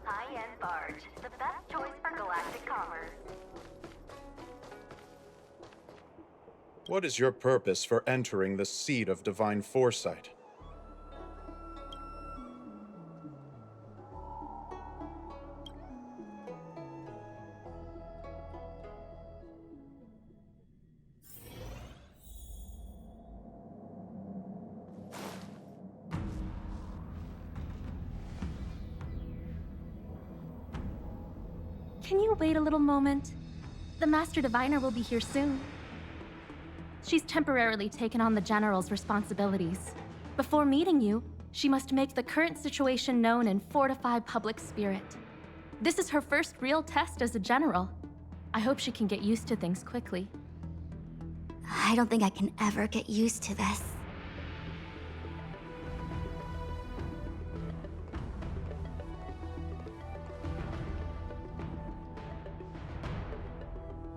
High-end barge, the best choice for galactic commerce. What is your purpose for entering the seat of divine foresight? Can you wait a little moment? The Master Diviner will be here soon. She's temporarily taken on the General's responsibilities. Before meeting you, she must make the current situation known and fortify public spirit. This is her first real test as a General. I hope she can get used to things quickly. I don't think I can ever get used to this.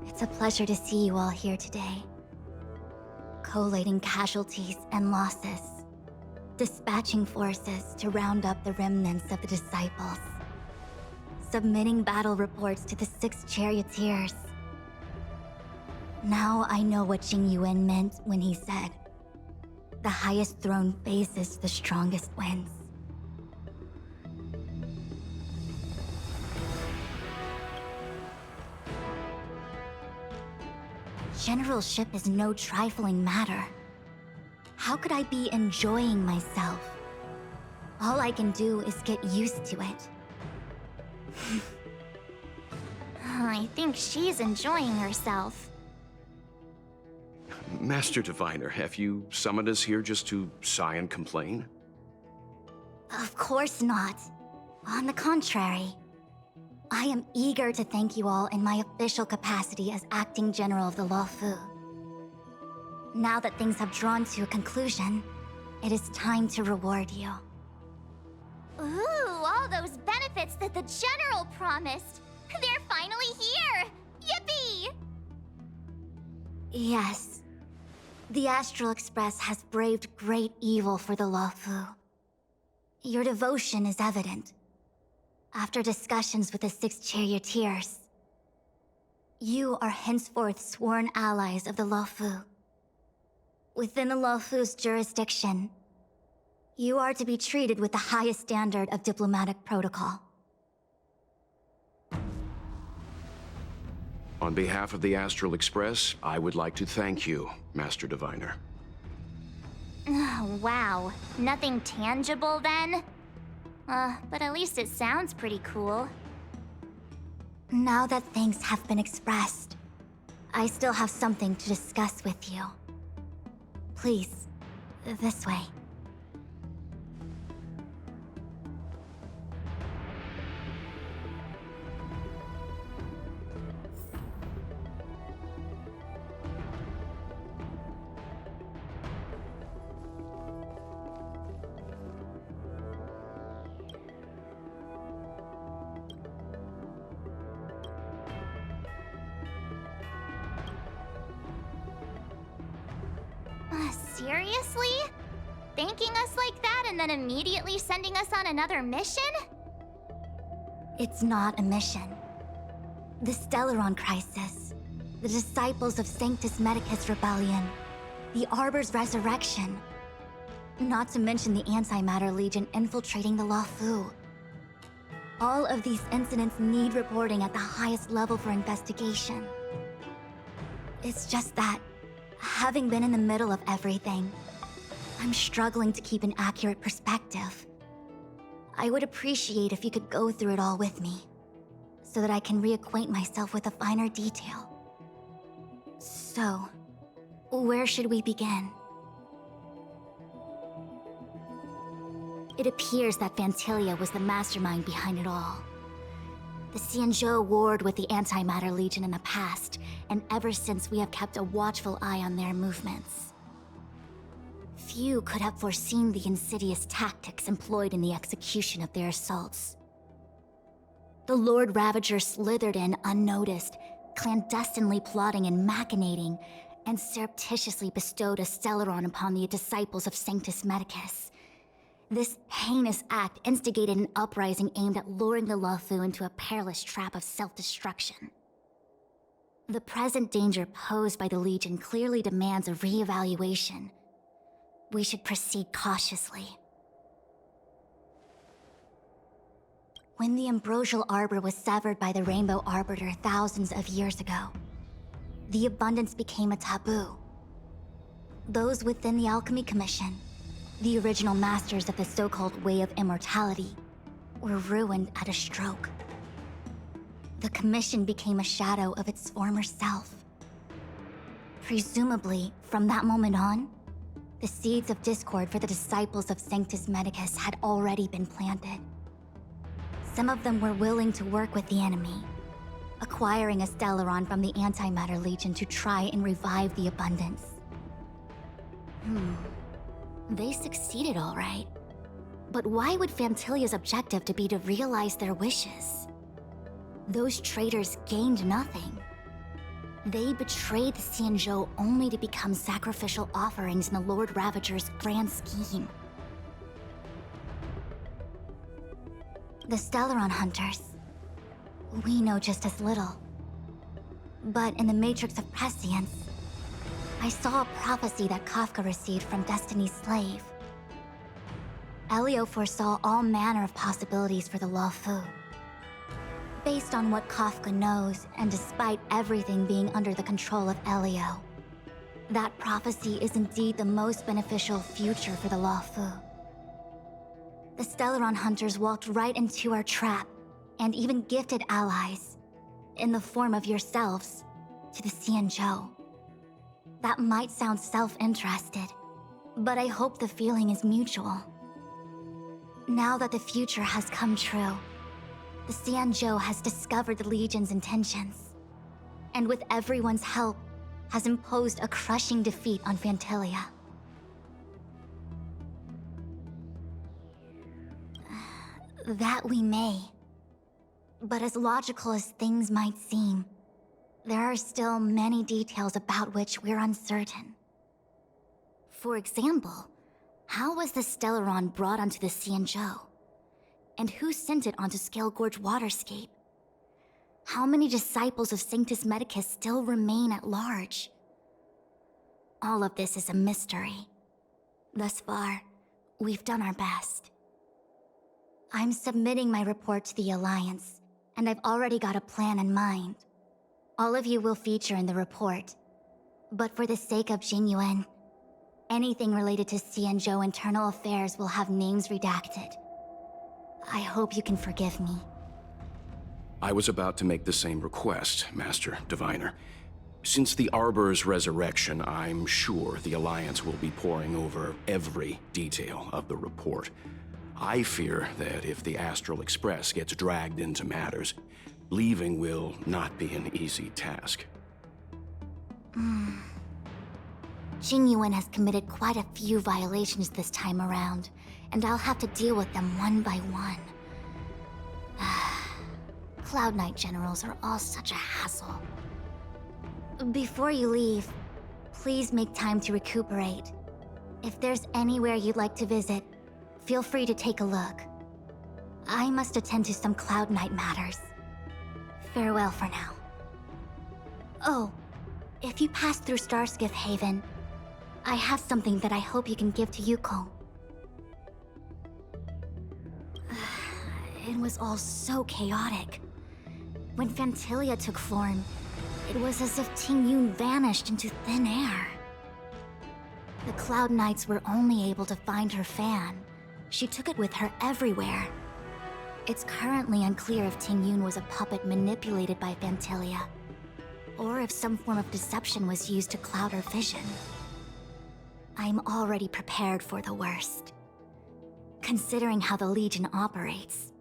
It's a pleasure to see you all here today. Collating casualties and losses. Dispatching forces to round up the remnants of the disciples. Submitting battle reports to the 6 charioteers. Now I know what Jing Yuan meant when he said, "The highest throne faces the strongest wins." Generalship is no trifling matter. How could I be enjoying myself? All I can do is get used to it. I think she's enjoying herself. Master Diviner, have you summoned us here just to sigh and complain? Of course not. On the contrary, I am eager to thank you all in my official capacity as acting general of the Luofu. Now that things have drawn to a conclusion, it is time to reward you. Ooh, all those benefits that the General promised! They're finally here! Yippee! Yes. The Astral Express has braved great evil for the Luofu. Your devotion is evident. After discussions with the 6 charioteers, you are henceforth sworn allies of the Luofu. Within the Luofu's jurisdiction, you are to be treated with the highest standard of diplomatic protocol. On behalf of the Astral Express, I would like to thank you, Master Diviner. Wow, nothing tangible then? But at least it sounds pretty cool. Now that thanks have been expressed, I still have something to discuss with you. Please, this way. Seriously? Thanking us like that and then immediately sending us on another mission? It's not a mission. The Stellaron Crisis, the Disciples of Sanctus Medicus Rebellion, the Arbor's resurrection, not to mention the Antimatter Legion infiltrating the Luofu. All of these incidents need reporting at the highest level for investigation. It's just that, having been in the middle of everything, I'm struggling to keep an accurate perspective. I would appreciate if you could go through it all with me, so that I can reacquaint myself with a finer detail. So, where should we begin? It appears that Vantilia was the mastermind behind it all. The Xianzhou warred with the Antimatter Legion in the past, and ever since we have kept a watchful eye on their movements. Few could have foreseen the insidious tactics employed in the execution of their assaults. The Lord Ravager slithered in unnoticed, clandestinely plotting and machinating, and surreptitiously bestowed a Stellaron upon the disciples of Sanctus Medicus. This heinous act instigated an uprising aimed at luring the Luofu into a perilous trap of self-destruction. The present danger posed by the Legion clearly demands a re-evaluation. We should proceed cautiously. When the ambrosial arbor was severed by the Rainbow Arbiter thousands of years ago, the abundance became a taboo. Those within the Alchemy Commission, the original masters of the so-called Way of Immortality, were ruined at a stroke. The Commission became a shadow of its former self. Presumably, from that moment on, the seeds of discord for the disciples of Sanctus Medicus had already been planted. Some of them were willing to work with the enemy, acquiring a Stellaron from the Antimatter Legion to try and revive the abundance. They succeeded all right. But why would Fantilia's objective to be to realize their wishes? Those traitors gained nothing. They betrayed the Xianzhou only to become sacrificial offerings in the Lord Ravager's grand scheme. The Stellaron Hunters, we know just as little. But in the Matrix of Prescience, I saw a prophecy that Kafka received from Destiny's slave. Elio foresaw all manner of possibilities for the Luofu. Based on what Kafka knows, and despite everything being under the control of Elio, that prophecy is indeed the most beneficial future for the Luofu. The Stellaron Hunters walked right into our trap, and even gifted allies, in the form of yourselves, to the Xianzhou. That might sound self-interested, but I hope the feeling is mutual. Now that the future has come true, the Xianzhou has discovered the Legion's intentions, and with everyone's help, has imposed a crushing defeat on Fantilia. That we may. But as logical as things might seem, there are still many details about which we're uncertain. For example, how was the Stellaron brought onto the Xianzhou? And who sent it onto Scale Gorge Waterscape? How many disciples of Sanctus Medicus still remain at large? All of this is a mystery. Thus far, we've done our best. I'm submitting my report to the Alliance, and I've already got a plan in mind. All of you will feature in the report. But for the sake of Jingyuan, anything related to Xianzhou internal affairs will have names redacted. I hope you can forgive me. I was about to make the same request, Master Diviner. Since the Arbor's resurrection, I'm sure the Alliance will be poring over every detail of the report. I fear that if the Astral Express gets dragged into matters, leaving will not be an easy task. Jingyuan has committed quite a few violations this time around, and I'll have to deal with them one by one. Cloud Knight generals are all such a hassle. Before you leave, please make time to recuperate. If there's anywhere you'd like to visit, feel free to take a look. I must attend to some Cloud Knight matters. Farewell for now. Oh, if you pass through Starskiff Haven, I have something that I hope you can give to Yukong. It was all so chaotic. When Fantilia took form, it was as if Tingyun vanished into thin air. The Cloud Knights were only able to find her fan. She took it with her everywhere. It's currently unclear if Tingyun was a puppet manipulated by Fantilia, or if some form of deception was used to cloud her vision. I'm already prepared for the worst. Considering how the Legion operates,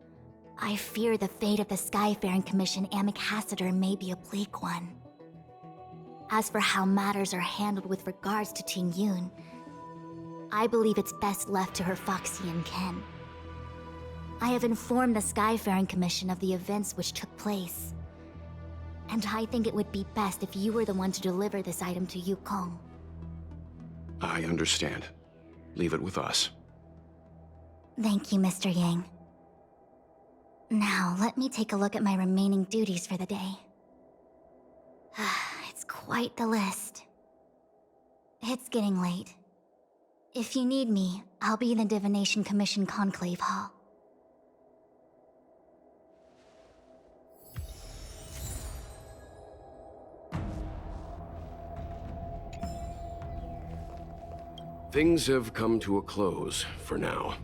I fear the fate of the Skyfaring Commission Ambassador may be a bleak one. As for how matters are handled with regards to Tingyun, I believe it's best left to her Foxian kin. I have informed the Skyfaring Commission of the events which took place, and I think it would be best if you were the one to deliver this item to Yukong. I understand. Leave it with us. Thank you, Mr. Yang. Now, let me take a look at my remaining duties for the day. It's quite the list. It's getting late. If you need me, I'll be in the Divination Commission Conclave Hall. Things have come to a close for now.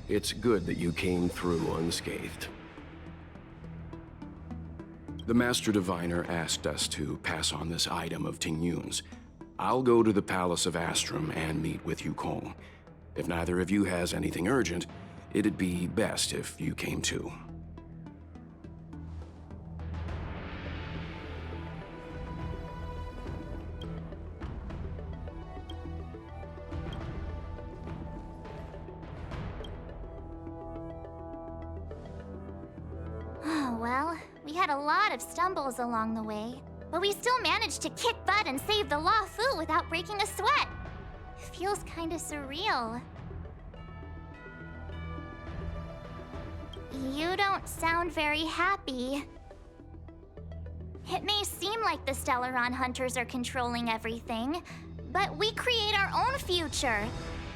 It's good that you came through unscathed. The Master Diviner asked us to pass on this item of Tingyun's. I'll go to the Palace of Astrum and meet with Yukong. If neither of you has anything urgent, it'd be best if you came too. Well, we had a lot of stumbles along the way, but we still managed to kick butt and save the Law Fu without breaking a sweat. Feels kinda surreal. You don't sound very happy. It may seem like the Stellaron Hunters are controlling everything, but we create our own future.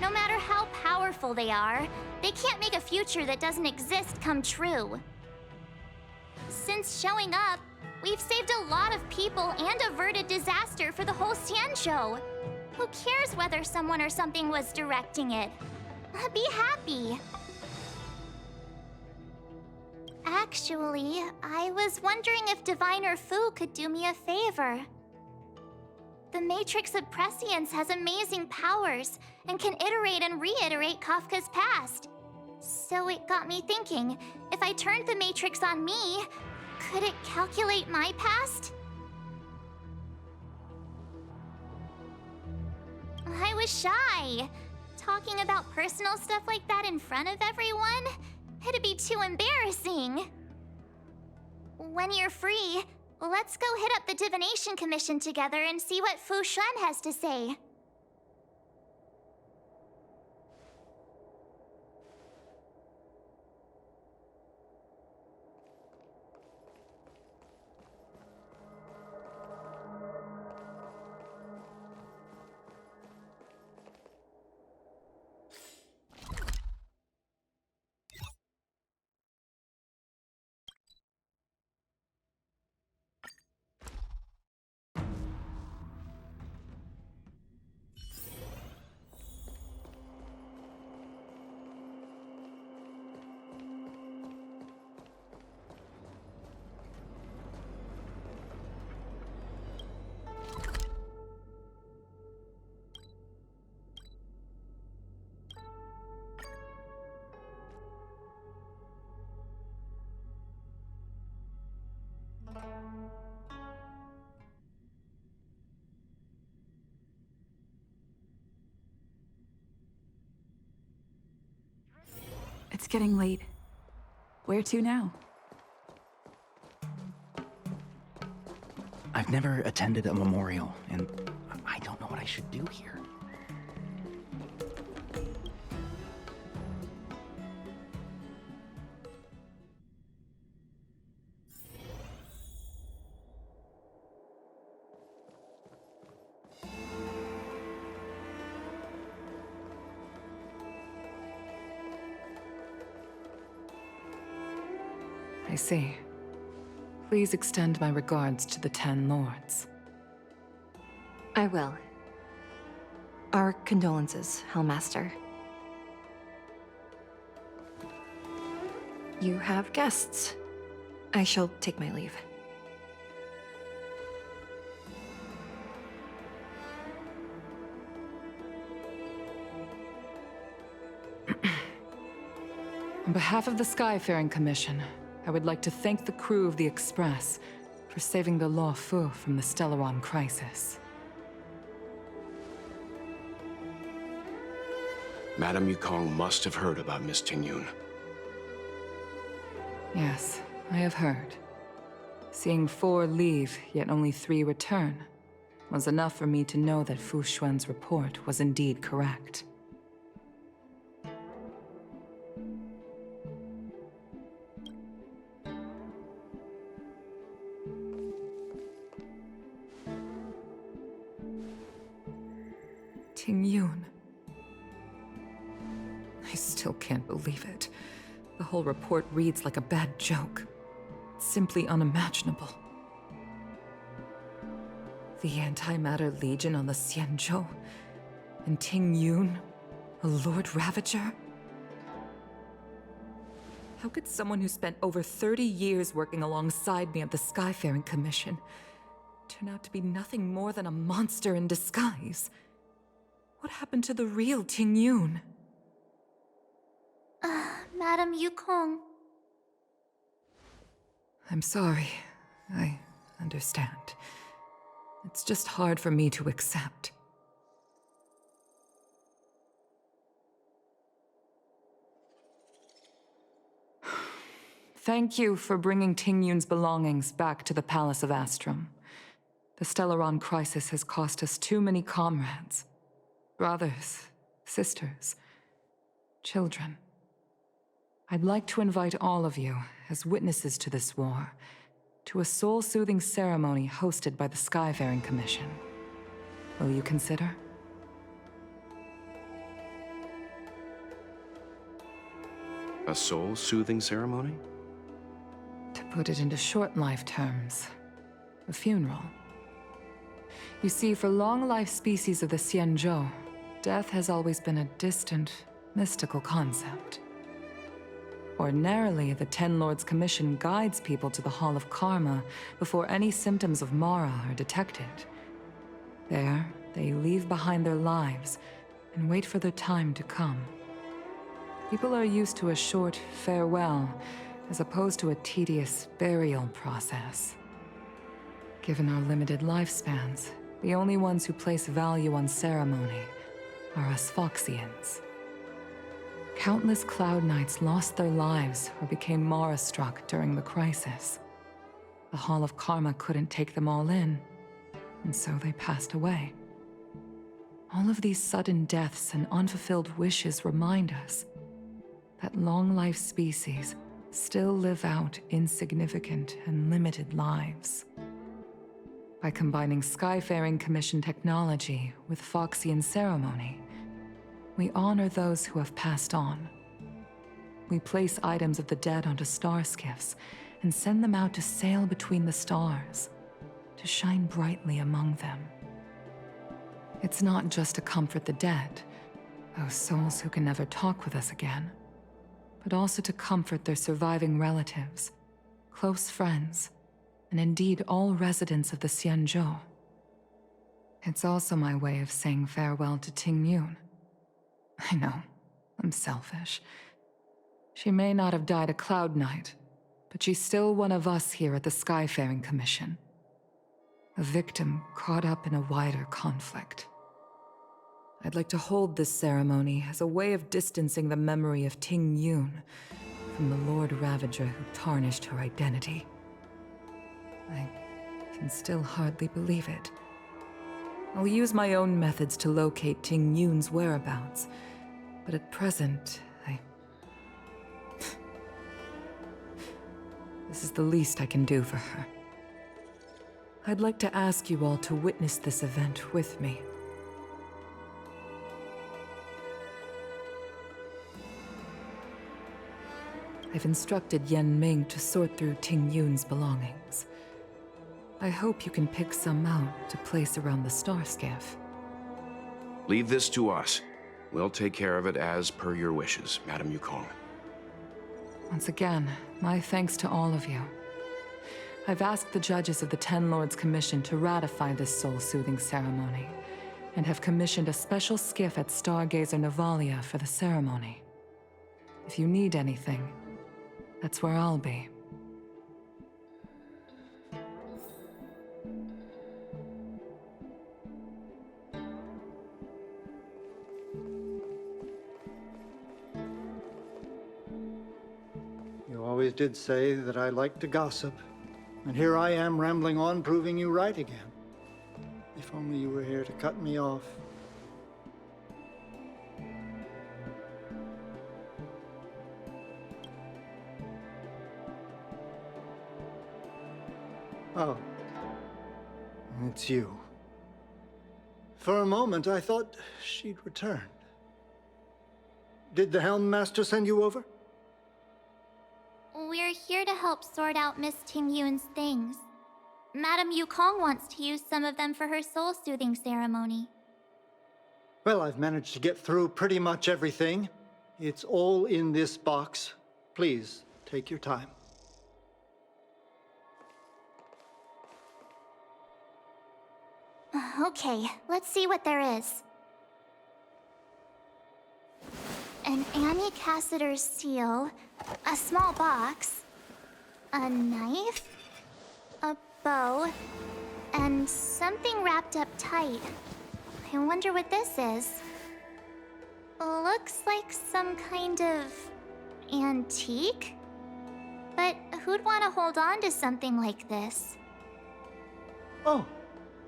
No matter how powerful they are, they can't make a future that doesn't exist come true. Since showing up, we've saved a lot of people and averted disaster for the whole Xianzhou. Who cares whether someone or something was directing it? Be happy. Actually, I was wondering if Diviner Fu could do me a favor. The Matrix of Prescience has amazing powers and can iterate and reiterate Kafka's past. So it got me thinking, if I turned the Matrix on me, could it calculate my past? I was shy. Talking about personal stuff like that in front of everyone? It'd be too embarrassing. When you're free, let's go hit up the Divination Commission together and see what Fu Xuan has to say. It's getting late. Where to now? I've never attended a memorial, and I don't know what I should do here. I see. Please extend my regards to the 10 Lords. I will. Our condolences, Hellmaster. You have guests. I shall take my leave. On behalf of the Skyfaring Commission, I would like to thank the crew of the Express for saving the Law Fu from the Stellaron crisis. Madame Yukong must have heard about Miss Tingyun. Yes, I have heard. Seeing 4 leave, yet only 3 return, was enough for me to know that Fu Xuan's report was indeed correct. Ting-Yun. I still can't believe it. The whole report reads like a bad joke. It's simply unimaginable. The Antimatter Legion on the Xianzhou, and Ting-Yun, a Lord Ravager? How could someone who spent over 30 years working alongside me at the Skyfaring Commission turn out to be nothing more than a monster in disguise? What happened to the real Ting-Yun? Madam Yukong. I'm sorry. I understand. It's just hard for me to accept. Thank you for bringing Ting-Yun's belongings back to the Palace of Astrum. The Stellaron crisis has cost us too many comrades. Brothers, sisters, children. I'd like to invite all of you, as witnesses to this war, to a soul-soothing ceremony hosted by the Skyfaring Commission. Will you consider? A soul-soothing ceremony? To put it into short life terms, a funeral. You see, for long-life species of the Xianzhou, death has always been a distant, mystical concept. Ordinarily, the Ten Lords Commission guides people to the Hall of Karma before any symptoms of Mara are detected. There, they leave behind their lives and wait for their time to come. People are used to a short farewell as opposed to a tedious burial process. Given our limited lifespans, the only ones who place value on ceremony are us Foxians. Countless Cloud Knights lost their lives or became Mara-struck during the crisis. The Hall of Karma couldn't take them all in, and so they passed away. All of these sudden deaths and unfulfilled wishes remind us that long-life species still live out insignificant and limited lives. By combining Skyfaring Commission technology with Foxian ceremony, we honor those who have passed on. We place items of the dead onto star skiffs and send them out to sail between the stars, to shine brightly among them. It's not just to comfort the dead, those souls who can never talk with us again, but also to comfort their surviving relatives, close friends, and indeed all residents of the Xianzhou. It's also my way of saying farewell to Ting-Yun. I know, I'm selfish. She may not have died a Cloud Knight, but she's still one of us here at the Skyfaring Commission. A victim caught up in a wider conflict. I'd like to hold this ceremony as a way of distancing the memory of Ting-Yun from the Lord Ravager who tarnished her identity. I can still hardly believe it. I'll use my own methods to locate Ting-Yun's whereabouts, but at present, This is the least I can do for her. I'd like to ask you all to witness this event with me. I've instructed Yen Ming to sort through Ting-Yun's belongings. I hope you can pick some out to place around the star skiff. Leave this to us. We'll take care of it as per your wishes, Madam Yukong. Once again, my thanks to all of you. I've asked the judges of the Ten Lords Commission to ratify this soul-soothing ceremony, and have commissioned a special skiff at Stargazer Navalia for the ceremony. If you need anything, that's where I'll be. You always did say that I like to gossip, and here I am rambling on, proving you right again. If only you were here to cut me off. Oh, it's you. For a moment, I thought she'd returned. Did the Helm Master send you over? We're here to help sort out Miss Tingyun's things. Madame Yukong wants to use some of them for her soul-soothing ceremony. Well, I've managed to get through pretty much everything. It's all in this box. Please, take your time. Okay, let's see what there is. An Amicassator's seal, a small box, a knife, a bow, and something wrapped up tight. I wonder what this is. Looks like some kind of antique? But who'd want to hold on to something like this? Oh,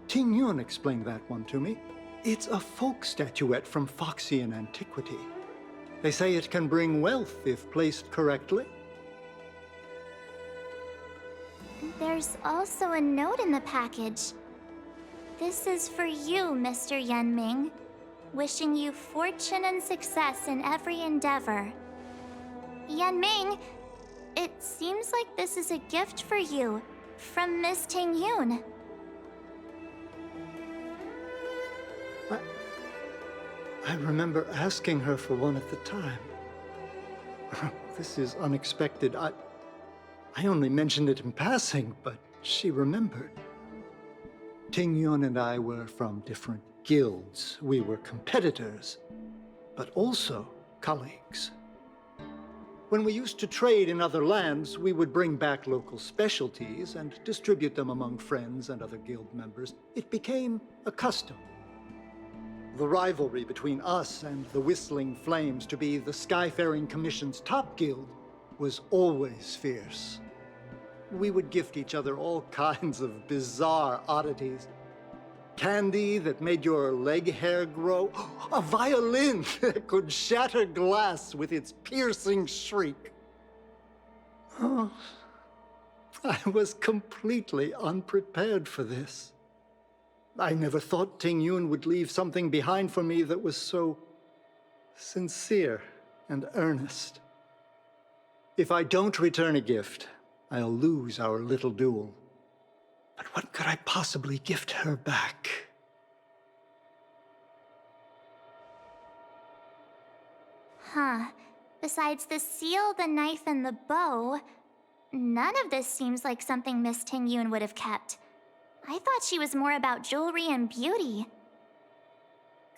Ting Yun explained that one to me. It's a folk statuette from Foxian antiquity. They say it can bring wealth if placed correctly. There's also a note in the package. This is for you, Mr. Yenming. Wishing you fortune and success in every endeavor. Yenming, it seems like this is a gift for you from Miss Tingyun. I remember asking her for one at the time. This is unexpected. I only mentioned it in passing, but she remembered. Ting Yun and I were from different guilds. We were competitors, but also colleagues. When we used to trade in other lands, we would bring back local specialties and distribute them among friends and other guild members. It became a custom. The rivalry between us and the Whistling Flames to be the Skyfaring Commission's top guild was always fierce. We would gift each other all kinds of bizarre oddities. Candy that made your leg hair grow. A violin that could shatter glass with its piercing shriek. Oh, I was completely unprepared for this. I never thought Ting Yun would leave something behind for me that was so sincere and earnest. If I don't return a gift, I'll lose our little duel. But what could I possibly gift her back? Huh. Besides the seal, the knife, and the bow, none of this seems like something Miss Tingyun would have kept. I thought she was more about jewelry and beauty.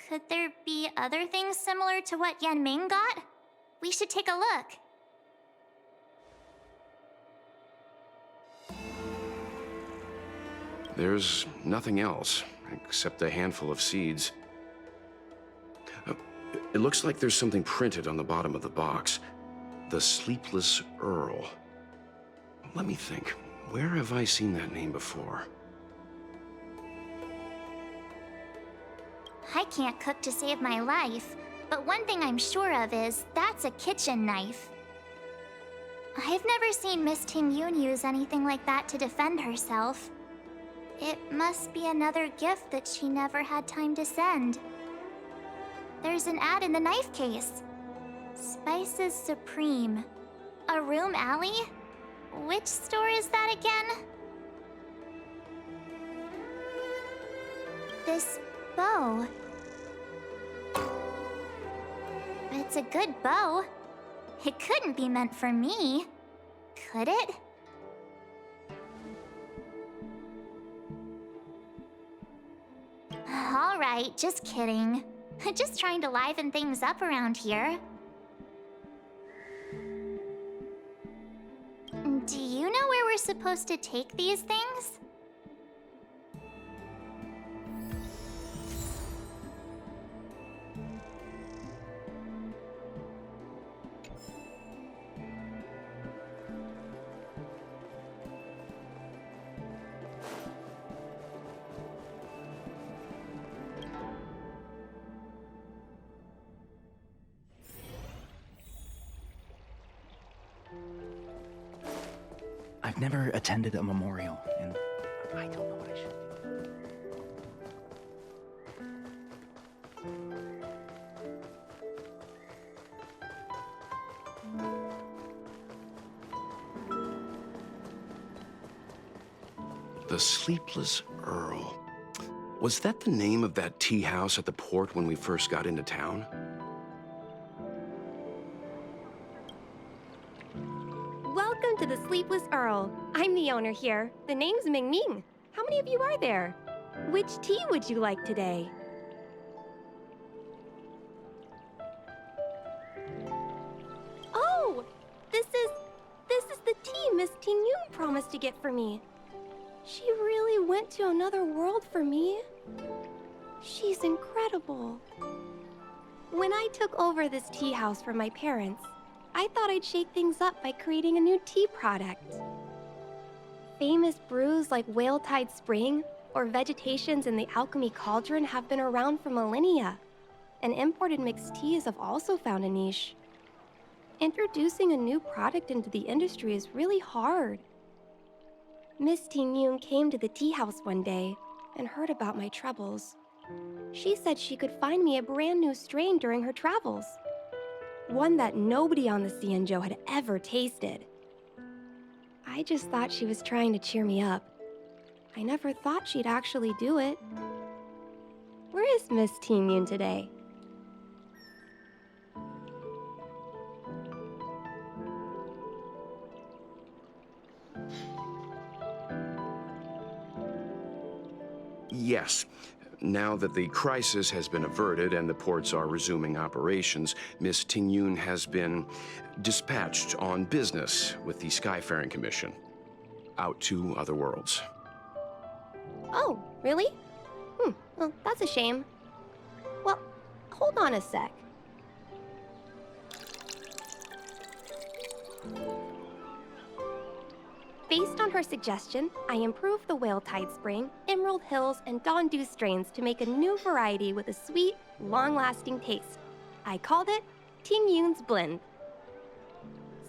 Could there be other things similar to what Yenming got? We should take a look. There's nothing else, except a handful of seeds. It looks like there's something printed on the bottom of the box. The Sleepless Earl. Let me think. Where have I seen that name before? I can't cook to save my life, but one thing I'm sure of is that's a kitchen knife. I've never seen Miss Tingyun use anything like that to defend herself. It must be another gift that she never had time to send. There's an ad in the knife case. Spices Supreme. A room alley? Which store is that again? This bow. It's a good bow. It couldn't be meant for me, could it? All right, just kidding. Just trying to liven things up around here. Do you know where we're supposed to take these things? I've never attended a memorial, and I don't know what I should do. The Sleepless Earl. Was that the name of that tea house at the port when we first got into town? Welcome to the Sleepless Earl. I'm the owner here. The name's Ming Ming. How many of you are there? Which tea would you like today? Oh, this is the tea Miss Ting Yun promised to get for me. She really went to another world for me. She's incredible. When I took over this tea house from my parents, I thought I'd shake things up by creating a new tea product. Famous brews like Whale Tide Spring or Vegetations in the Alchemy Cauldron have been around for millennia, and imported mixed teas have also found a niche. Introducing a new product into the industry is really hard. Miss Ting Yun came to the tea house one day and heard about my troubles. She said she could find me a brand new strain during her travels. One that nobody on the Xianzhou had ever tasted. I just thought she was trying to cheer me up. I never thought she'd actually do it. Where is Miss Ting Yun today? Yes. Now that the crisis has been averted and the ports are resuming operations, Miss Ting Yun has been dispatched on business with the Skyfaring Commission, out to other worlds. Oh, really? Well, that's a shame. Well, hold on a sec. Based on her suggestion, I improved the Whale Tide Spring, Emerald Hills, and Dawn Dew strains to make a new variety with a sweet, long-lasting taste. I called it Ting Yun's Blend.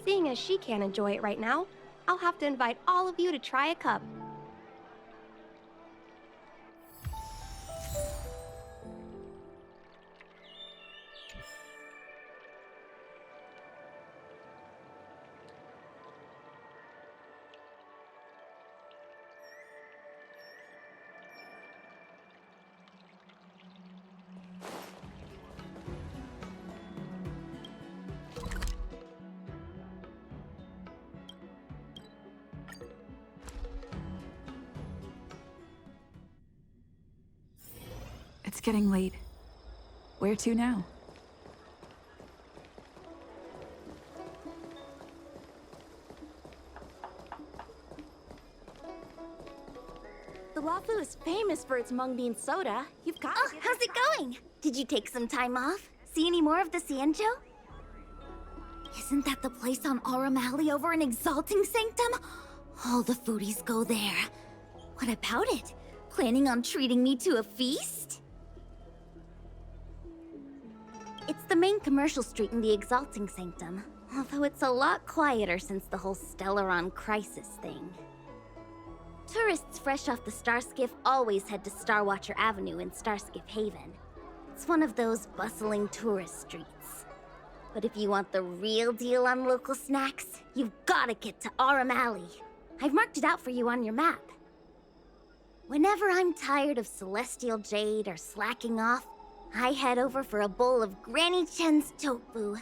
Seeing as she can't enjoy it right now, I'll have to invite all of you to try a cup. It's getting late. Where to now? The Luofu is famous for its mung bean soda. You've got Oh, how's it going? Did you take some time off? See any more of the Xianzhou? Isn't that the place on Aurum Alley over in Exalting Sanctum? All the foodies go there. What about it? Planning on treating me to a feast? It's the main commercial street in the Exalting Sanctum, although it's a lot quieter since the whole Stellaron crisis thing. Tourists fresh off the Starskiff always head to Starwatcher Avenue in Starskiff Haven. It's one of those bustling tourist streets. But if you want the real deal on local snacks, you've gotta get to Aurum Alley. I've marked it out for you on your map. Whenever I'm tired of Celestial Jade or slacking off, I head over for a bowl of Granny Chen's tofu.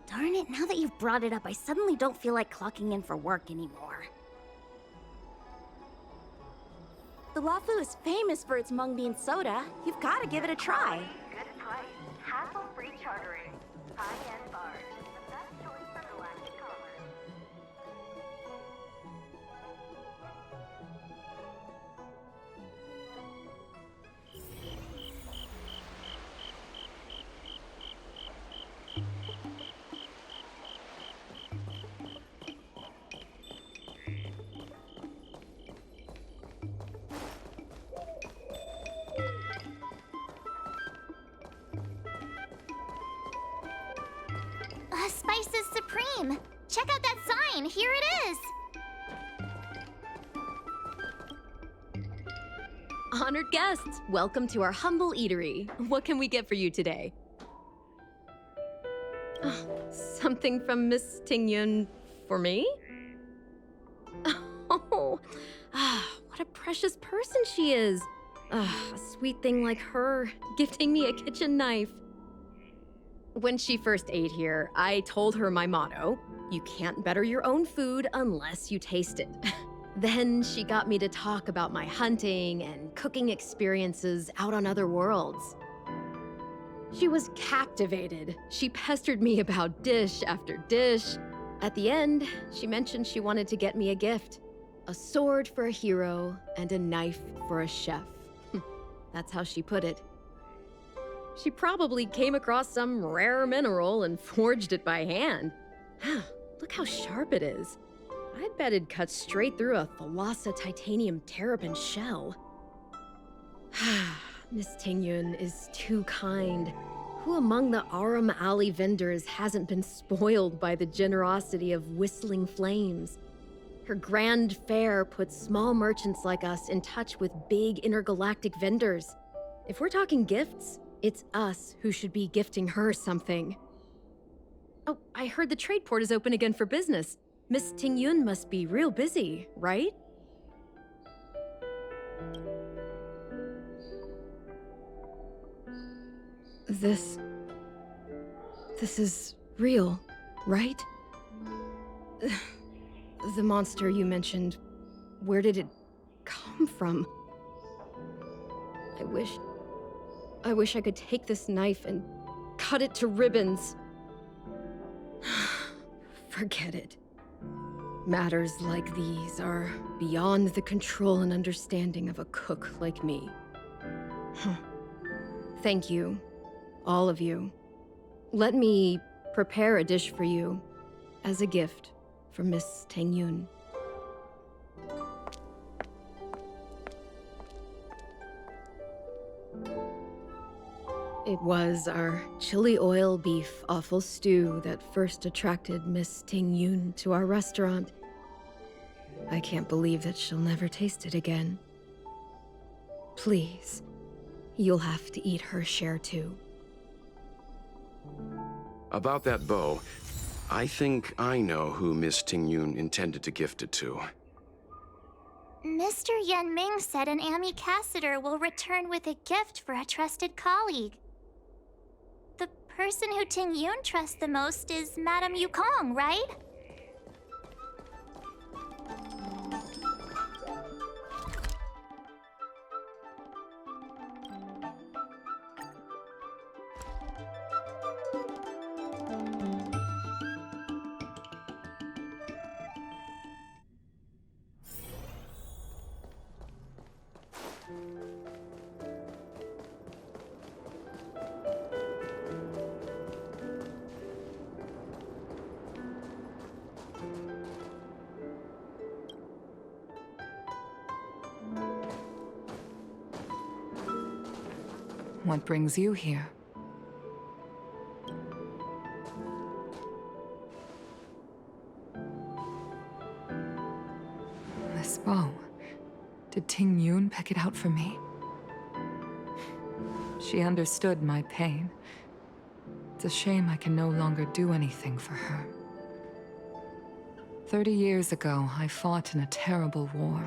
Darn it, now that you've brought it up, I suddenly don't feel like clocking in for work anymore. The Luofu is famous for its mung bean soda. You've got to give it a try. Good price. Hassle-free chartering. High-end barge. The best choice for galactic commerce. Spices Supreme! Check out that sign! Here it is! Honored guests, welcome to our humble eatery. What can we get for you today? Something from Miss Ting Yun for me? Oh, Ah, what a precious person she is. Ah, a sweet thing like her, gifting me a kitchen knife. When she first ate here, I told her my motto: you can't better your own food unless you taste it. Then she got me to talk about my hunting and cooking experiences out on other worlds. She was captivated. She pestered me about dish after dish. At the end, she mentioned she wanted to get me a gift. A sword for a hero and a knife for a chef. That's how she put it. She probably came across some rare mineral and forged it by hand. Look how sharp it is. I bet it'd cut straight through a Thalassa titanium terrapin shell. Miss Tingyun is too kind. Who among the Aram Alley vendors hasn't been spoiled by the generosity of whistling flames? Her grand fare puts small merchants like us in touch with big intergalactic vendors. If we're talking gifts, it's us who should be gifting her something. Oh, I heard the trade port is open again for business. Miss Tingyun must be real busy, right? This is real, right? The monster you mentioned, where did it come from? I wish I could take this knife and cut it to ribbons. Forget it. Matters like these are beyond the control and understanding of a cook like me. Thank you, all of you. Let me prepare a dish for you as a gift from Miss Tingyun. It was our chili oil beef offal stew that first attracted Miss Tingyun to our restaurant. I can't believe that she'll never taste it again. Please, you'll have to eat her share too. About that bow, I think I know who Miss Tingyun intended to gift it to. Mr. Yen Ming said an ambassador will return with a gift for a trusted colleague. The person who Tingyun trusts the most is Madame Yukong, right? What brings you here? This bow. Did Tingyun pick it out for me? She understood my pain. It's a shame I can no longer do anything for her. 30 years ago, I fought in a terrible war.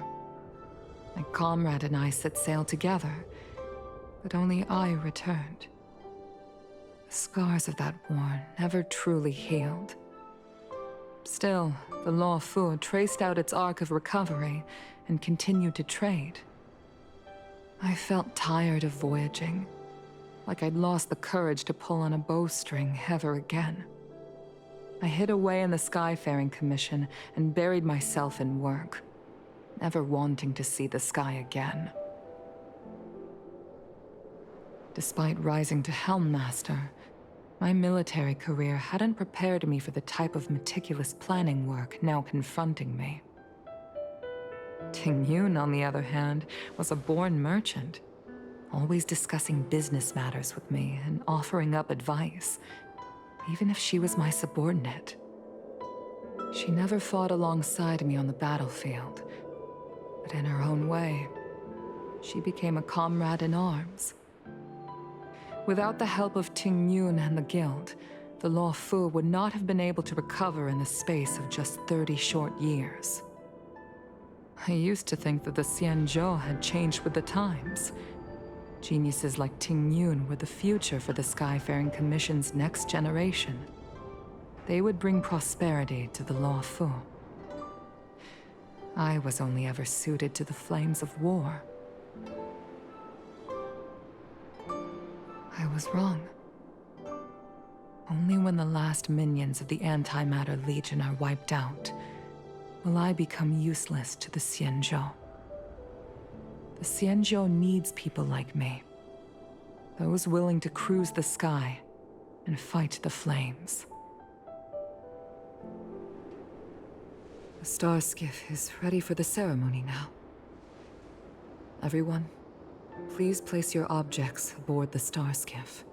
My comrade and I set sail together, but only I returned. The scars of that war never truly healed. Still, the Law Fu traced out its arc of recovery and continued to trade. I felt tired of voyaging, like I'd lost the courage to pull on a bowstring ever again. I hid away in the Skyfaring Commission and buried myself in work, never wanting to see the sky again. Despite rising to Helm Master, my military career hadn't prepared me for the type of meticulous planning work now confronting me. Tingyun, on the other hand, was a born merchant, always discussing business matters with me and offering up advice, even if she was my subordinate. She never fought alongside me on the battlefield, but in her own way, she became a comrade in arms. Without the help of Tingyun and the Guild, the Law Fu would not have been able to recover in the space of just 30 short years. I used to think that the Xianzhou had changed with the times. Geniuses like Ting Yun were the future for the Skyfaring Commission's next generation. They would bring prosperity to the Luofu. I was only ever suited to the flames of war. I was wrong. Only when the last minions of the Antimatter Legion are wiped out will I become useless to the Xianzhou. The Xianzhou needs people like me. Those willing to cruise the sky and fight the flames. The star skiff is ready for the ceremony now. Everyone, please place your objects aboard the star skiff.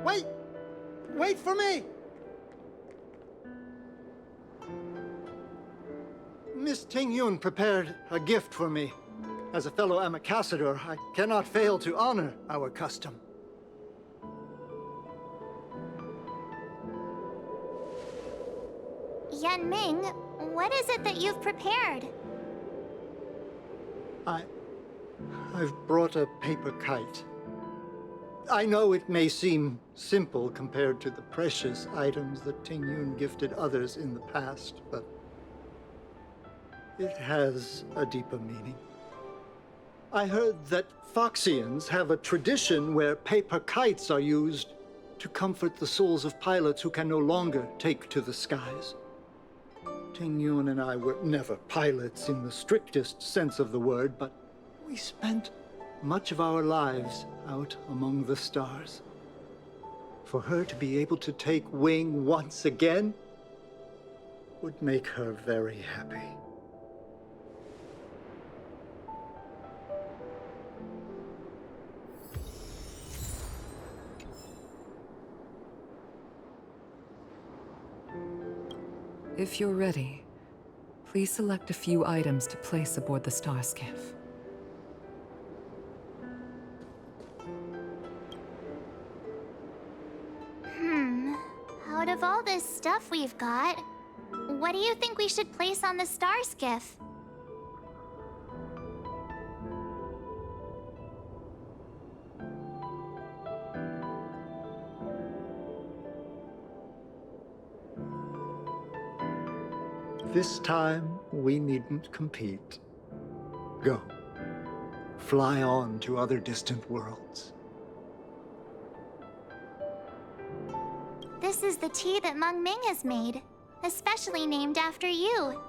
Wait! Wait for me! Miss Ting Yun prepared a gift for me. As a fellow ambassador, I cannot fail to honor our custom. Yanming, what is it that you've prepared? I've brought a paper kite. I know it may seem simple compared to the precious items that Ting Yun gifted others in the past, but it has a deeper meaning. I heard that Foxians have a tradition where paper kites are used to comfort the souls of pilots who can no longer take to the skies. Ting Yun and I were never pilots in the strictest sense of the word, but we spent much of our lives out among the stars. For her to be able to take wing once again would make her very happy. If you're ready, please select a few items to place aboard the star skiff. Out of all this stuff we've got, what do you think we should place on the star skiff? This time, we needn't compete. Go. Fly on to other distant worlds. This is the tea that Meng Ming has made, especially named after you.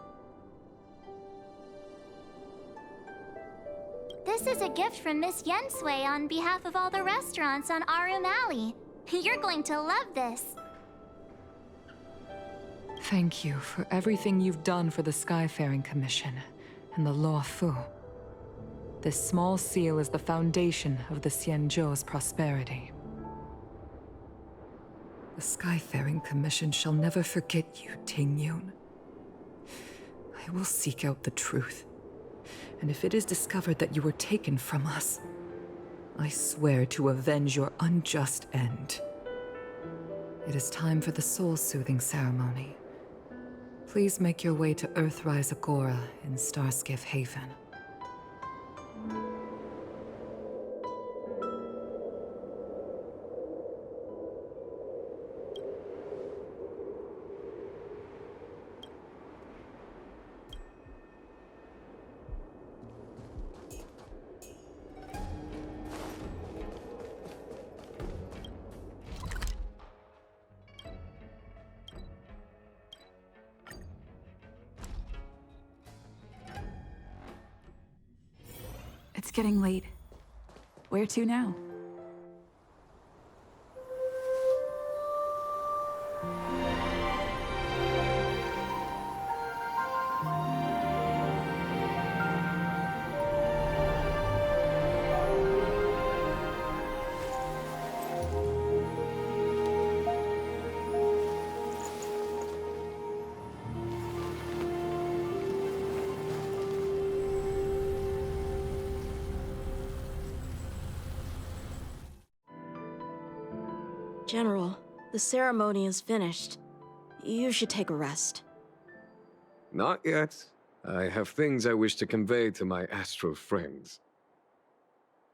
This is a gift from Miss Yensui on behalf of all the restaurants on Arum Alley. You're going to love this. Thank you for everything you've done for the Skyfaring Commission and the Luofu. This small seal is the foundation of the Xianzhou's prosperity. The Skyfaring Commission shall never forget you, Ting Yun. I will seek out the truth, and if it is discovered that you were taken from us, I swear to avenge your unjust end. It is time for the soul-soothing ceremony. Please make your way to Earthrise Agora in Starskiff Haven. It's getting late. Where to now? General, the ceremony is finished. You should take a rest. Not yet. I have things I wish to convey to my astral friends.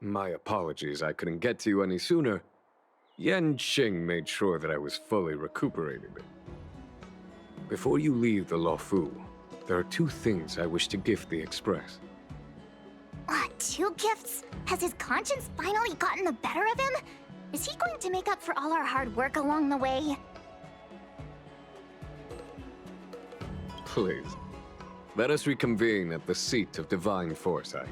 My apologies I couldn't get to you any sooner. Yen Qing made sure that I was fully recuperated. Before you leave the Luofu, there are 2 things I wish to gift the Express. 2 gifts? Has his conscience finally gotten the better of him? Is he going to make up for all our hard work along the way? Please, let us reconvene at the seat of divine foresight.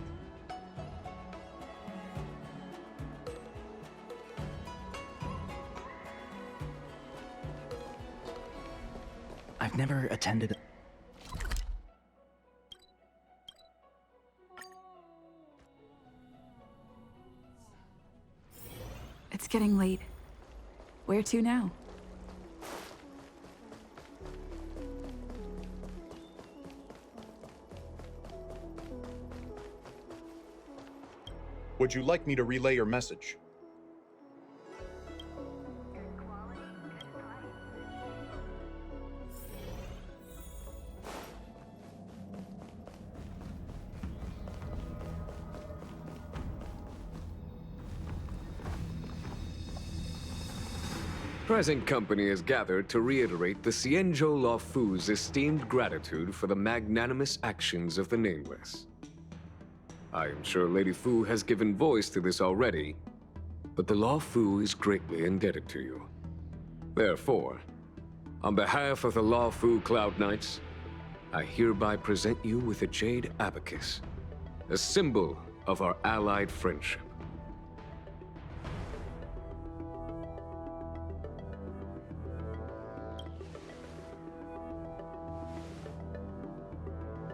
I've never attended. It's getting late. Where to now? Would you like me to relay your message? Present company is gathered to reiterate the Xianzhou Luofu's esteemed gratitude for the magnanimous actions of the Nameless. I am sure Lady Fu has given voice to this already, but the Luofu is greatly indebted to you. Therefore, on behalf of the Luofu Cloud Knights, I hereby present you with a jade abacus, a symbol of our allied friendship.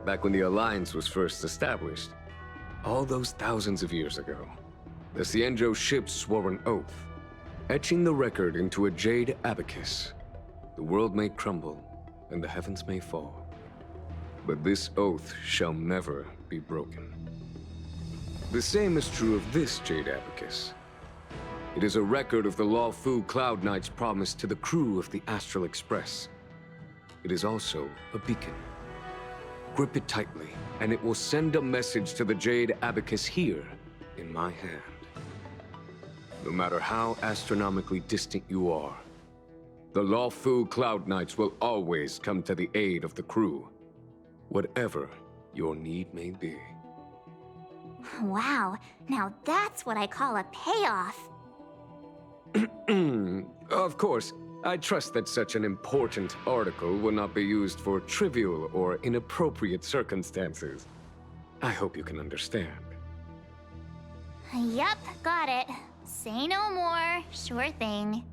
Back when the Alliance was first established, all those thousands of years ago, the Xianzhou ships swore an oath, etching the record into a jade abacus. The world may crumble, and the heavens may fall, but this oath shall never be broken. The same is true of this jade abacus. It is a record of the Luofu Cloud Knight's promise to the crew of the Astral Express. It is also a beacon. Grip it tightly, and it will send a message to the jade abacus here, in my hand. No matter how astronomically distant you are, the Luofu Cloud Knights will always come to the aid of the crew, whatever your need may be. Wow, now that's what I call a payoff. Of course, I trust that such an important article will not be used for trivial or inappropriate circumstances. I hope you can understand. Yep, got it. Say no more. Sure thing.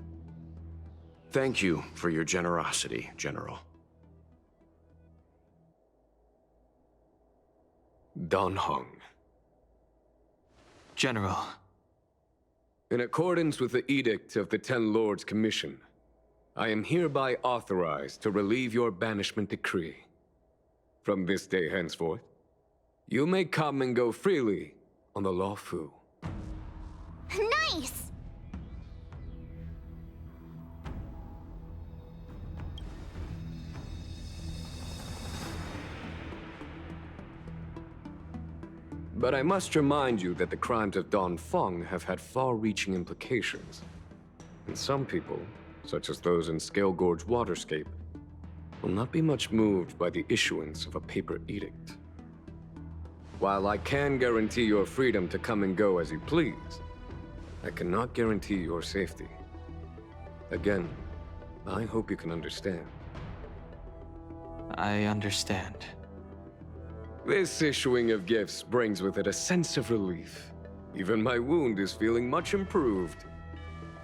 Thank you for your generosity, General. Dan Heng. General. In accordance with the Edict of the Ten Lords Commission, I am hereby authorized to relieve your banishment decree. From this day henceforth, you may come and go freely on the Luofu. Nice! But I must remind you that the crimes of Don Feng have had far-reaching implications. And some people, such as those in Scale Gorge Waterscape, will not be much moved by the issuance of a paper edict. While I can guarantee your freedom to come and go as you please, I cannot guarantee your safety. Again, I hope you can understand. I understand. This issuing of gifts brings with it a sense of relief. Even my wound is feeling much improved.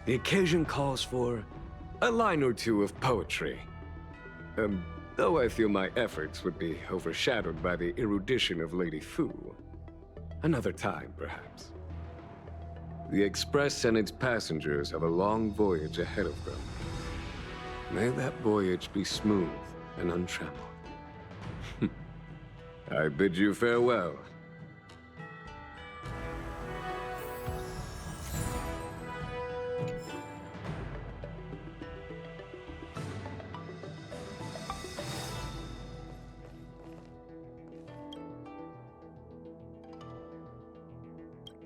The occasion calls for a line or two of poetry. Though I feel my efforts would be overshadowed by the erudition of Lady Fu. Another time, perhaps. The Express and its passengers have a long voyage ahead of them. May that voyage be smooth and untrammeled. I bid you farewell.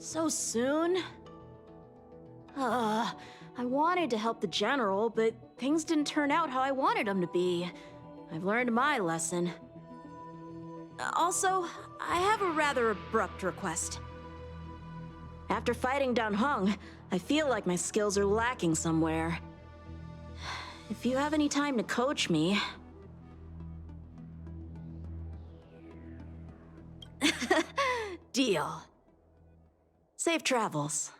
So soon? I wanted to help the General, but things didn't turn out how I wanted them to be. I've learned my lesson. Also, I have a rather abrupt request. After fighting down Hung, I feel like my skills are lacking somewhere. If you have any time to coach me... Deal. Safe travels.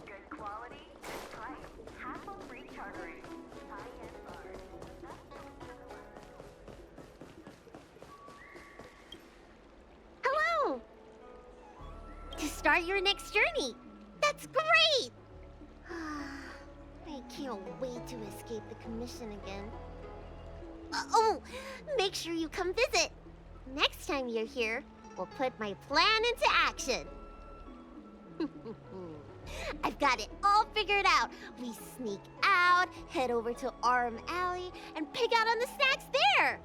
Good quality, good price. Hassle-free chartering. High-end barge. Hello! To start your next journey. That's great! I can't wait to escape the commission again. Oh, make sure you come visit. Next time you're here, we'll put my plan into action. I've got it all figured out. We sneak out, head over to Arm Alley, and pick out on the snacks there.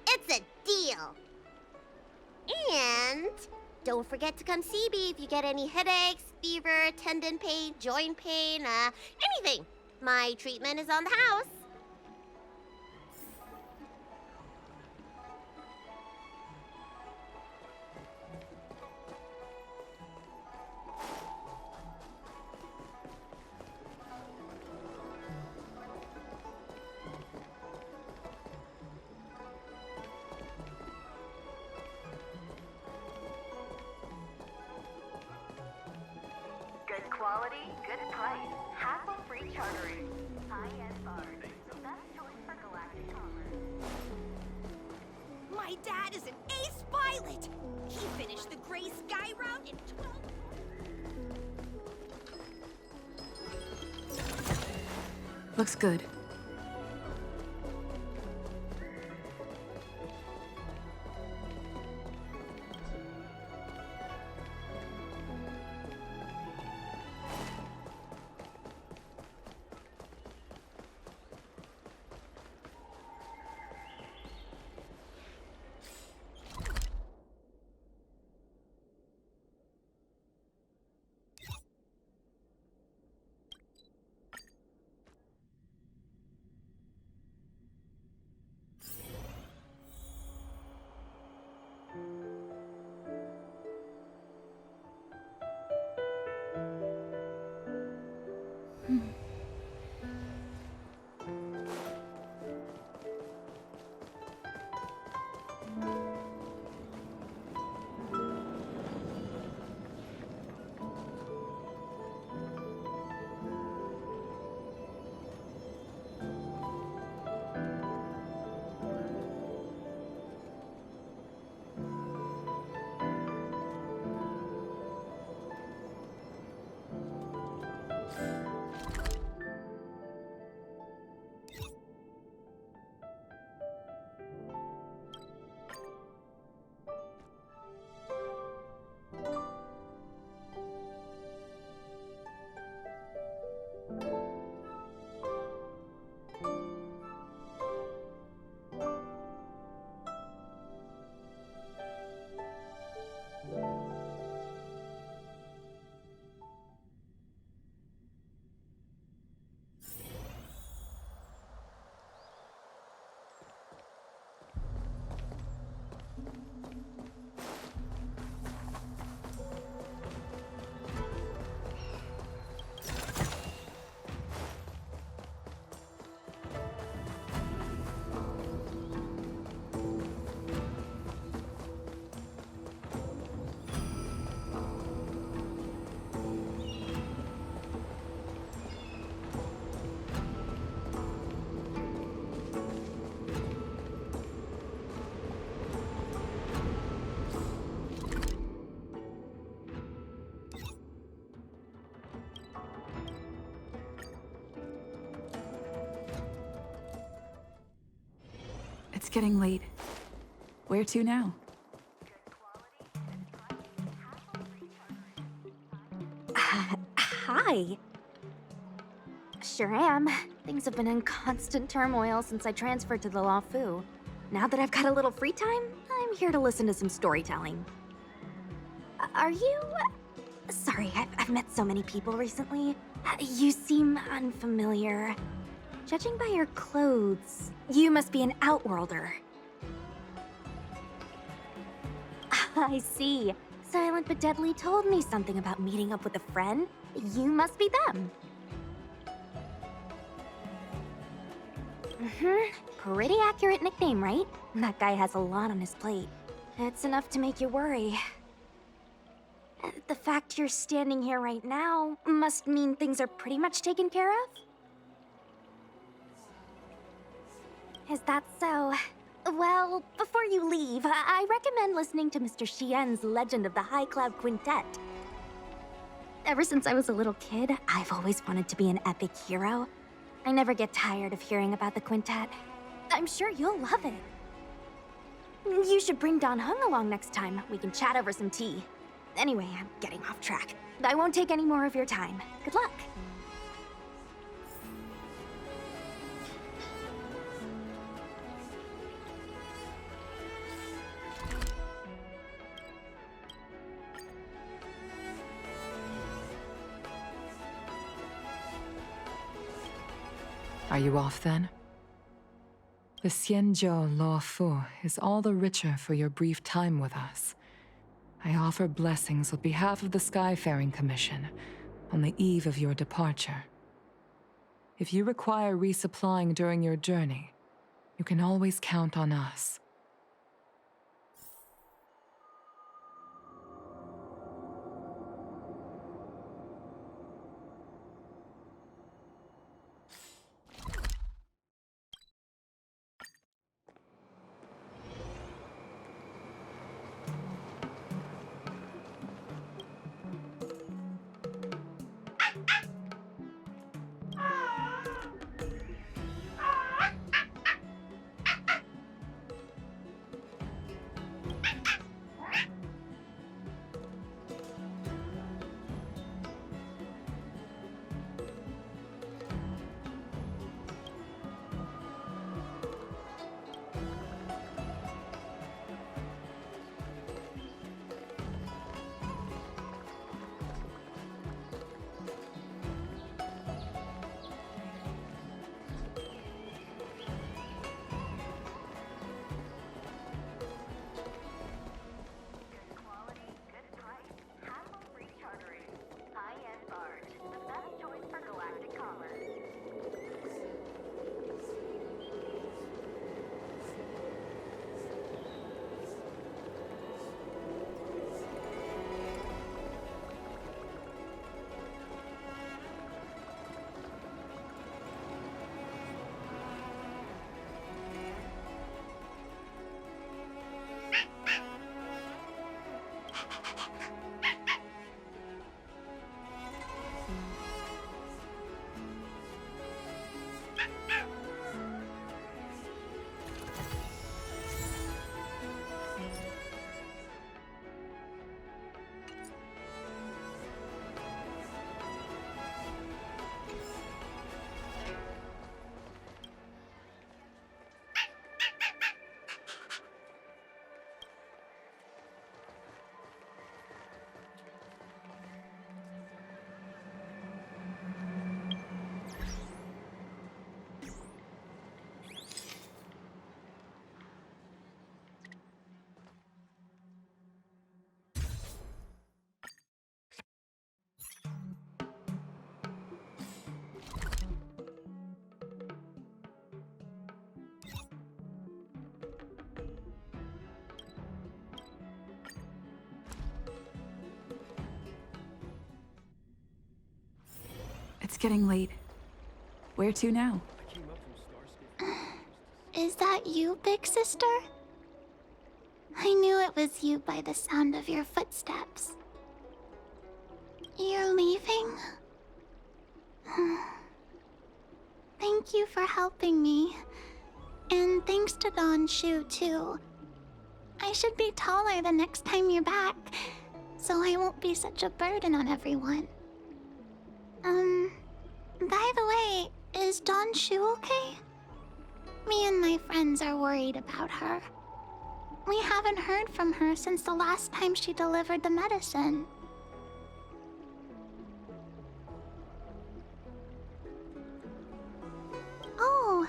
It's a deal. And don't forget to come see me if you get any headaches, fever, tendon pain, joint pain, anything. My treatment is on the house. Good quality, good price. Hassle-free chartering. High-end barge. The best choice for galactic commerce. My dad is an ace pilot! He finished the Gray Sky route in 12... Looks good. getting late. Where to now? Hi. Sure am. Things have been in constant turmoil since I transferred to the Law Fu. Now that I've got a little free time, I'm here to listen to some storytelling. Are you... Sorry, I've met so many people recently. You seem unfamiliar. Judging by your clothes, you must be an outworlder. I see. Silent but Deadly told me something about meeting up with a friend. You must be them. Pretty accurate nickname, right? That guy has a lot on his plate. It's enough to make you worry. The fact you're standing here right now must mean things are pretty much taken care of? Is that so? Well, before you leave, I recommend listening to Mr. Xian's Legend of the High Cloud Quintet. Ever since I was a little kid, I've always wanted to be an epic hero. I never get tired of hearing about the quintet. I'm sure you'll love it. You should bring Dan Heng along next time. We can chat over some tea. Anyway, I'm getting off track. I won't take any more of your time. Good luck. Are you off then? The Xianzhou Law Fu is all the richer for your brief time with us. I offer blessings on behalf of the Skyfaring Commission on the eve of your departure. If you require resupplying during your journey, you can always count on us. It's getting late. Where to now? Is that you, big sister? I knew it was you by the sound of your footsteps. You're leaving? Thank you for helping me. And thanks to Don Shu, too. I should be taller the next time you're back, so I won't be such a burden on everyone. By the way, is Don Shu okay? Me and my friends are worried about her. We haven't heard from her since the last time she delivered the medicine. Oh,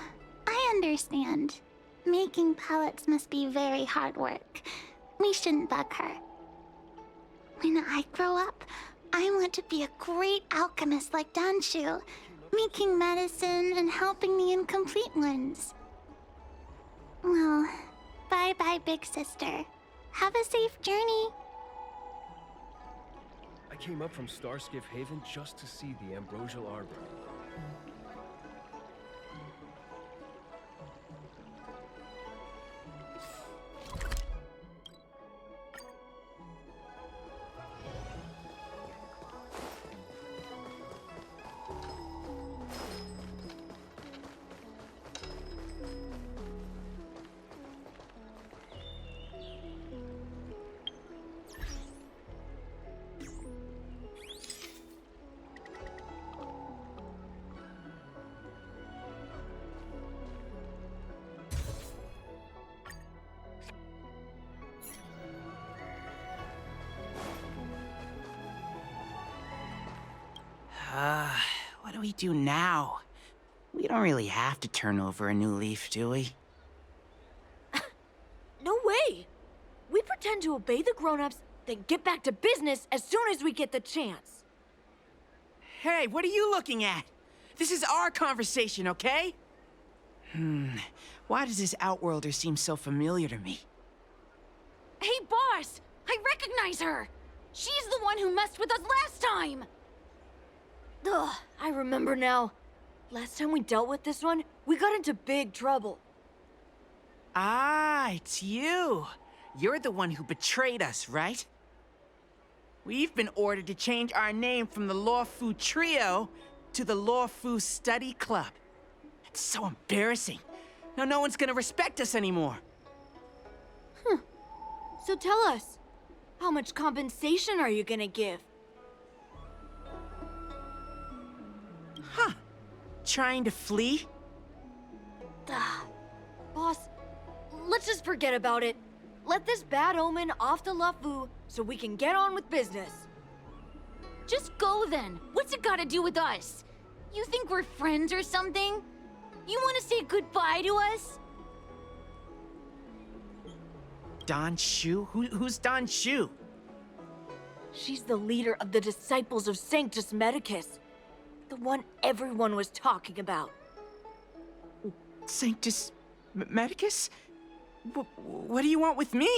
I understand. Making pellets must be very hard work. We shouldn't bug her. When I grow up, I want to be a great alchemist like Danshu, making medicine and helping the incomplete ones. Well, bye-bye, big sister. Have a safe journey. I came up from Starskiff Haven just to see the Ambrosial Arbor. What do we do now? We don't really have to turn over a new leaf, do we? No way! We pretend to obey the grown-ups, then get back to business as soon as we get the chance. Hey, what are you looking at? This is our conversation, okay? Why does this Outworlder seem so familiar to me? Hey, boss! I recognize her! She's the one who messed with us last time! Ugh, I remember now. Last time we dealt with this one, we got into big trouble. Ah, it's you. You're the one who betrayed us, right? We've been ordered to change our name from the Lawfu Trio to the Lawfu Study Club. It's so embarrassing. Now no one's gonna respect us anymore. So tell us, how much compensation are you gonna give? Trying to flee? Boss, let's just forget about it. Let this bad omen off the Lawfu so we can get on with business. Just go then. What's it got to do with us? You think we're friends or something? You want to say goodbye to us? Don Shu? Who's Don Shu? She's the leader of the Disciples of Sanctus Medicus. The one everyone was talking about. Sanctus Medicus? What do you want with me?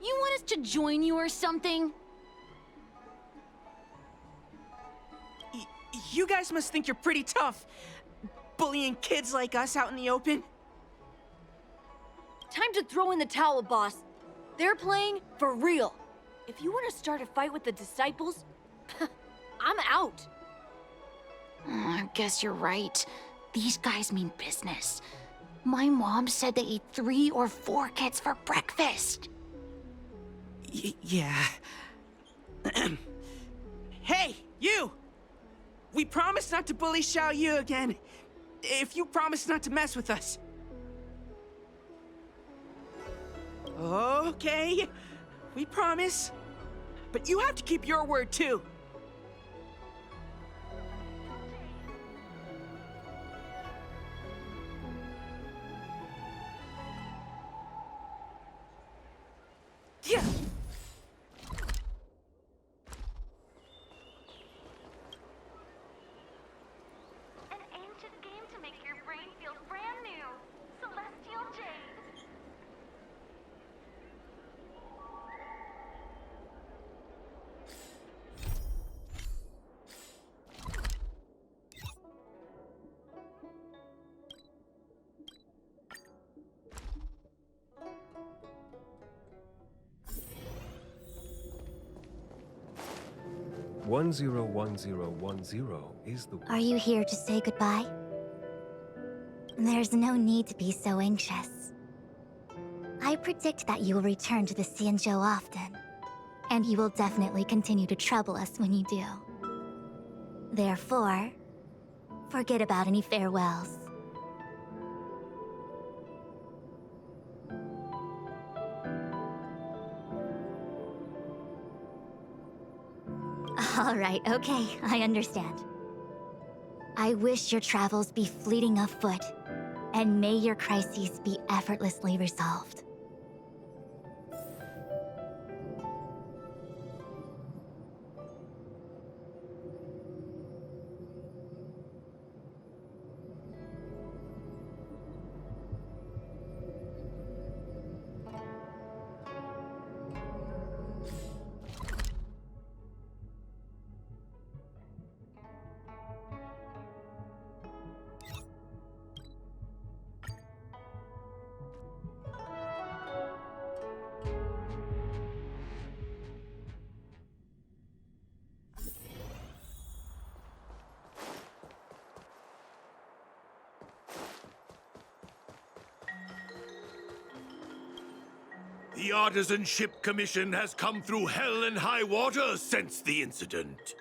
You want us to join you or something? You guys must think you're pretty tough, bullying kids like us out in the open. Time to throw in the towel, boss. They're playing for real. If you want to start a fight with the Disciples, I'm out. I guess you're right. These guys mean business. My mom said they ate 3 or 4 kids for breakfast. Yeah. Hey, you! We promise not to bully Xiao Yu again. If you promise not to mess with us. Okay, we promise. But you have to keep your word too. Yeah. An ancient game to make your brain feel brand new. Celestial Jade. One zero is the one. Are you here to say goodbye? There's no need to be so anxious. I predict that you will return to the Xianzhou often, and you will definitely continue to trouble us when you do. Therefore, forget about any farewells. All right, okay, I understand. I wish your travels be fleeting of foot, and may your crises be effortlessly resolved. The Artisan Ship Commission has come through hell and high water since the incident.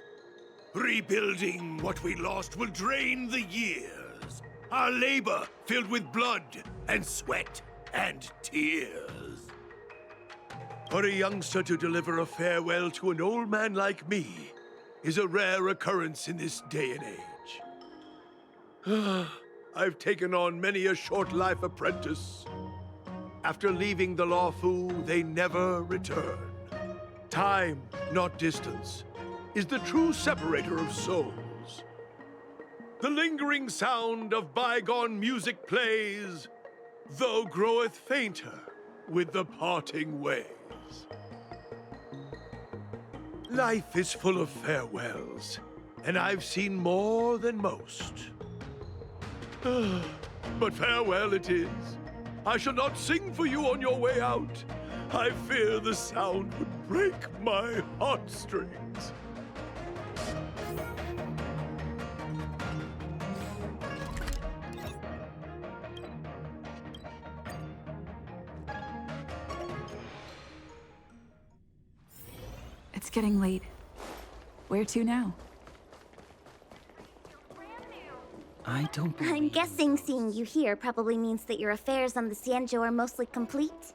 Rebuilding what we lost will drain the years. Our labor filled with blood and sweat and tears. For a youngster to deliver a farewell to an old man like me is a rare occurrence in this day and age. I've taken on many a short-life apprentice. After leaving the Luofu, they never return. Time, not distance, is the true separator of souls. The lingering sound of bygone music plays, though groweth fainter with the parting ways. Life is full of farewells, and I've seen more than most. But farewell it is. I shall not sing for you on your way out. I fear the sound would break my heartstrings. It's getting late. Where to now? I don't believe... I'm guessing seeing you here probably means that your affairs on the Xianzhou are mostly complete.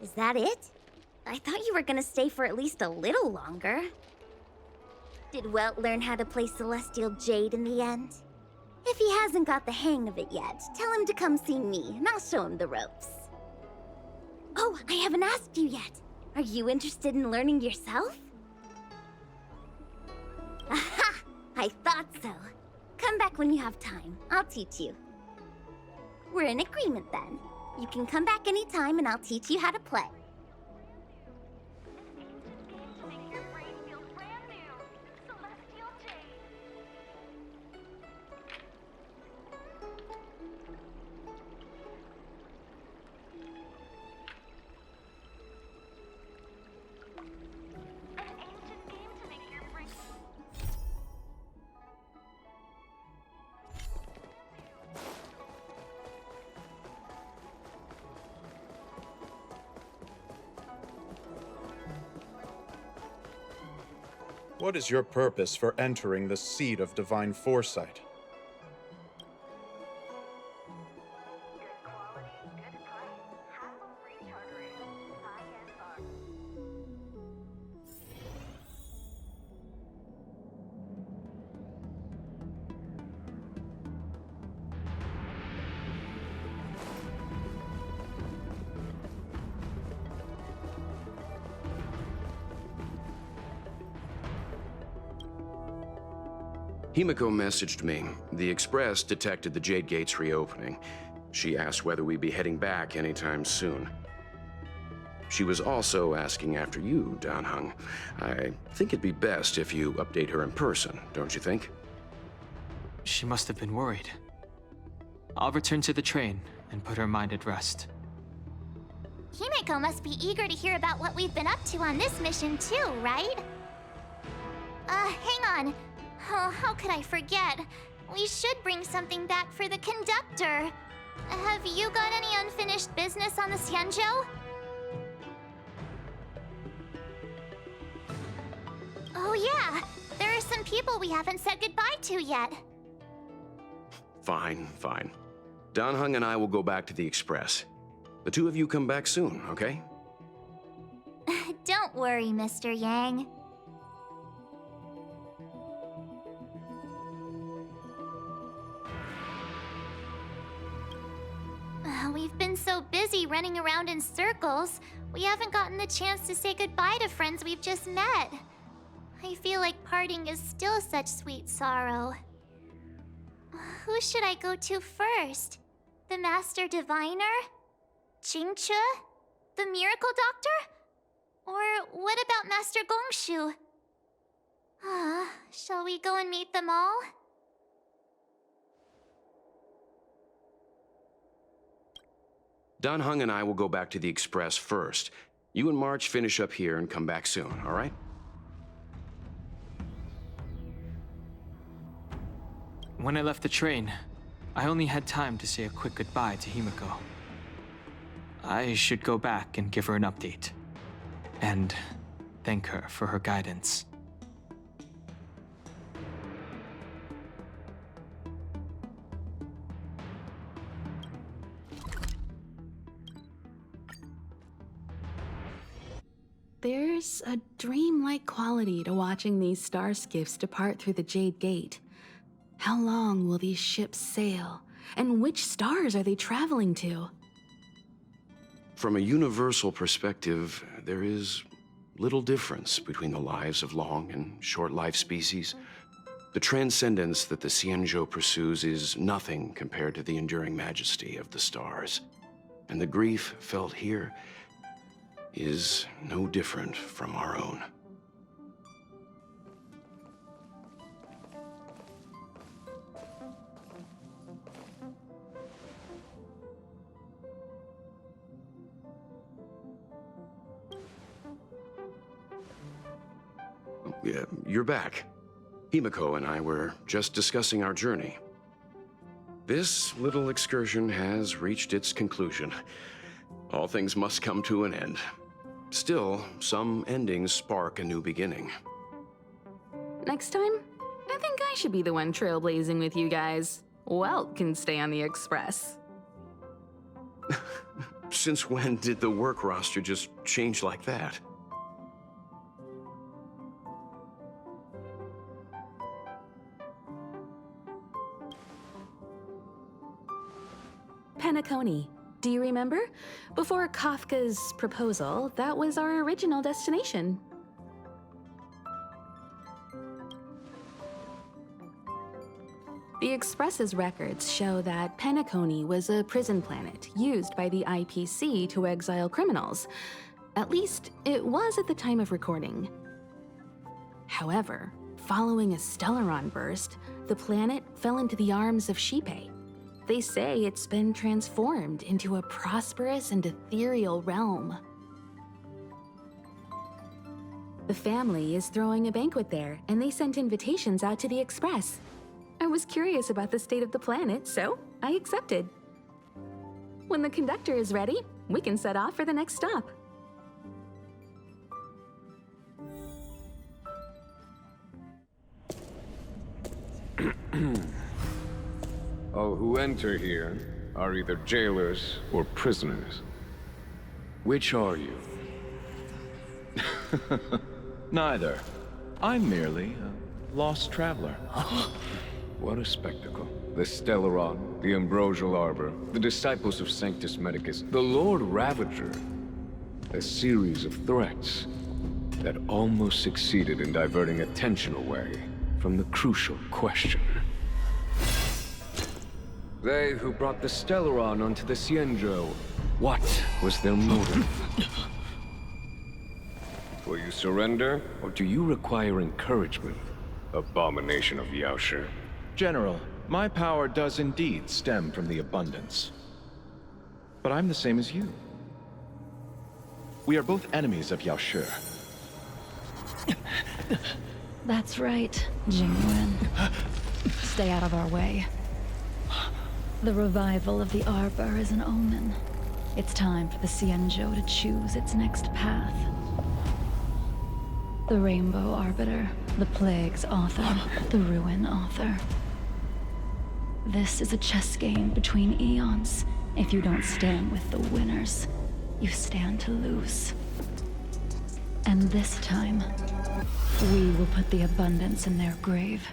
Is that it? I thought you were gonna stay for at least a little longer. Did Welt learn how to play Celestial Jade in the end? If he hasn't got the hang of it yet, tell him to come see me, and I'll show him the ropes. Oh, I haven't asked you yet. Are you interested in learning yourself? Aha! I thought so. Come back when you have time. I'll teach you. We're in agreement then. You can come back anytime and I'll teach you how to play. What is your purpose for entering the seat of divine foresight? Himiko messaged me. The Express detected the Jade Gates reopening. She asked whether we'd be heading back anytime soon. She was also asking after you, Danheng. I think it'd be best if you update her in person, don't you think? She must have been worried. I'll return to the train and put her mind at rest. Himiko must be eager to hear about what we've been up to on this mission too, right? Hang on. Oh, how could I forget? We should bring something back for the conductor. Have you got any unfinished business on the Xianzhou? Oh yeah, there are some people we haven't said goodbye to yet. Fine, fine. Danheng and I will go back to the Express. The two of you come back soon, okay? Don't worry, Mr. Yang. We've been so busy running around in circles, we haven't gotten the chance to say goodbye to friends we've just met. I feel like parting is still such sweet sorrow. Who should I go to first? The Master Diviner? Qingche? The Miracle Doctor? Or what about Master Gongshu? Shall we go and meet them all? Danheng and I will go back to the Express first. You and March finish up here and come back soon, all right? When I left the train, I only had time to say a quick goodbye to Himiko. I should go back and give her an update. And thank her for her guidance. There's a dreamlike quality to watching these star skiffs depart through the Jade Gate. How long will these ships sail? And which stars are they traveling to? From a universal perspective, there is little difference between the lives of long and short-lived species. The transcendence that the Xianzhou pursues is nothing compared to the enduring majesty of the stars. And the grief felt here is no different from our own. Yeah, you're back. Himiko and I were just discussing our journey. This little excursion has reached its conclusion. All things must come to an end. Still, some endings spark a new beginning. Next time, I think I should be the one trailblazing with you guys. Welt can stay on the Express. Since when did the work roster just change like that? Penacony. Do you remember? Before Kafka's proposal, that was our original destination. The Express's records show that Penacony was a prison planet used by the IPC to exile criminals. At least, it was at the time of recording. However, following a Stellaron burst, the planet fell into the arms of Xipe. They say it's been transformed into a prosperous and ethereal realm. The family is throwing a banquet there, and they sent invitations out to the Express. I was curious about the state of the planet, so I accepted. When the conductor is ready, we can set off for the next stop. All who enter here are either jailers or prisoners. Which are you? Neither. I'm merely a lost traveler. What a spectacle. The Stellaron, the Ambrosial Arbor, the disciples of Sanctus Medicus, the Lord Ravager. A series of threats that almost succeeded in diverting attention away from the crucial question. They who brought the Stellaron onto the Xianzhou, what was their motive? Will you surrender, or do you require encouragement? Abomination of Yaoshi. General, my power does indeed stem from the abundance. But I'm the same as you. We are both enemies of Yaoshi. That's right, Jingwen. Stay out of our way. The revival of the Arbor is an omen. It's time for the Xianzhou to choose its next path. The Rainbow Arbiter, the Plague's author, the Ruin author. This is a chess game between eons. If you don't stand with the winners, you stand to lose. And this time, we will put the abundance in their grave.